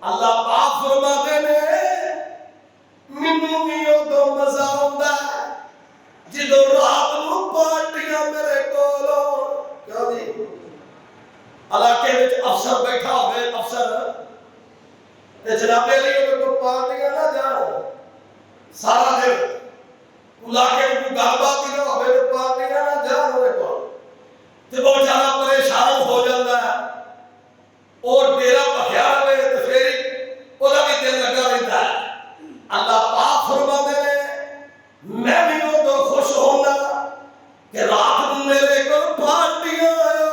اللہ پاک فرماتے نے مینوں بھی ادو مزہ آتا جدو رات نو پارٹیاں میرے کولوں کیا جی علاقے میں افسر بیٹھا ہوئے افسر تے جناب علی کو پارٹیاں نہ جان سارا دن علاقے میں کوئی گل بات ہی نہ ہوئے تو پارٹیاں نہ جان ہوئے کو تے وہ جانا پریشان ہو جاتا ہے اور ڈیرا بھیا ہوئے تو پھر وہ بھی دل لگا رہتا ہے اللہ پاک فرماتے ہیں میں بھی وہ تو خوش ہونا کہ رات کو میرے کو پارٹیاں آیا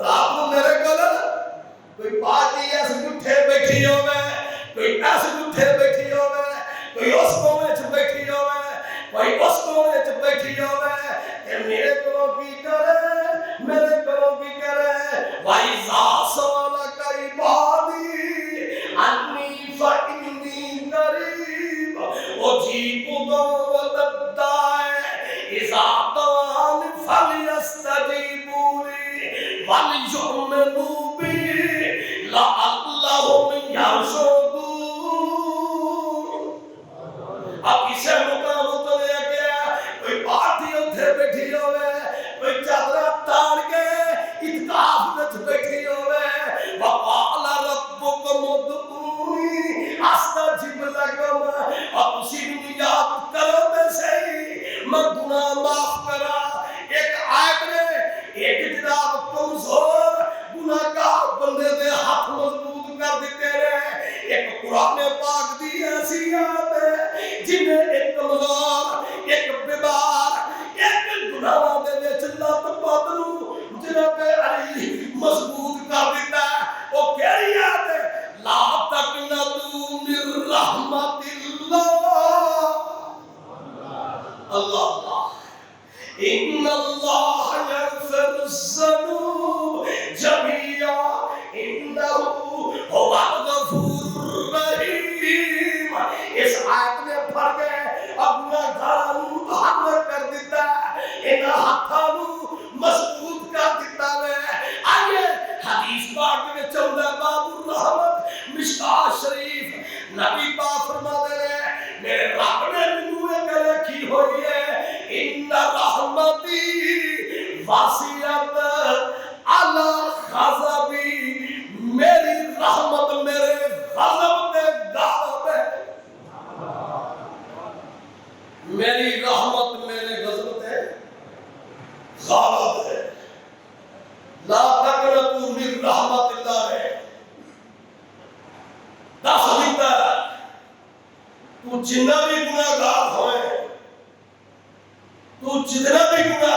رات کو میرے کو کوئی پارٹی ایسے اٹھے بیٹھی ہوئے کوئی ایسے اٹھے بیٹھی ہوئے کوئی اس کونے چ بیٹھی ہوئے کوئی اس کونے چ بیٹھی ہوئے کہ میرے کو کی کرے میرے کو کی کرے وَإِذَا سَأَلَكَ عِبَادِي عَنِّي فَإِنِّي قَرِيبٌ أُجِيبُ دَعْوَةَ الدَّاعِ إِذَا دَعَانِ فَلْيَسْتَجِيبُوا لِي وَلْيُؤْمِنُوا بِي لَعَلَّهُمْ يَرْشُدُونَ۔ اب اسے مقام تو لے گیا کوئی پارٹی اتھے بیٹھی ہوئے کوئی چادرہ تاڑ کے اتقاف وچ بیٹھی ہوئے وَقَالَ رَبُّكُمُ ادْعُونِي أَسْتَجِبْ لَكُمْ اب اسی بھی یاد کرو تے صحیح میں گناہ معاف کرا ایک آیت نے ایک جناب کمزور گناہگار بندے دے ہاتھ مضبوط کر دیتے رہے ایک قرآن پاک دی ایسی آیت ہے جنہیں ایک کمزور ایک بیمار ایک گناہ دے وچ لت پترو جناب علی مضبوط کر دیتا ہے وہ کہہ آیت ہے لا تقنطوا من رحمت اللہ ان اللہ یغفر الذنوب جميعا انہ هو الغفور الرحیم اس آیت میں پڑھ گئے اپنا گھر محرک کر دیتا ہے ان ہاتھوں مضبوط کر دیتا ہے آئیے حدیث پاک میں چلتا باب الرحمت مشکاۃ شریف نبی پاک فرماتے ہیں میرے رب نے مینوں ایک لکھی ہوئی ہے ان رحمتی واسعت علی غضبی میری رحمت میرے غضب کے غالب ہے میری رحمت میرے غضب کے غالب ہے لا تقنطوا من رحمت اللہ ہے دس دیتا تو جنہ بھی گناہگار ہوئے تو جتنا بھی گناہ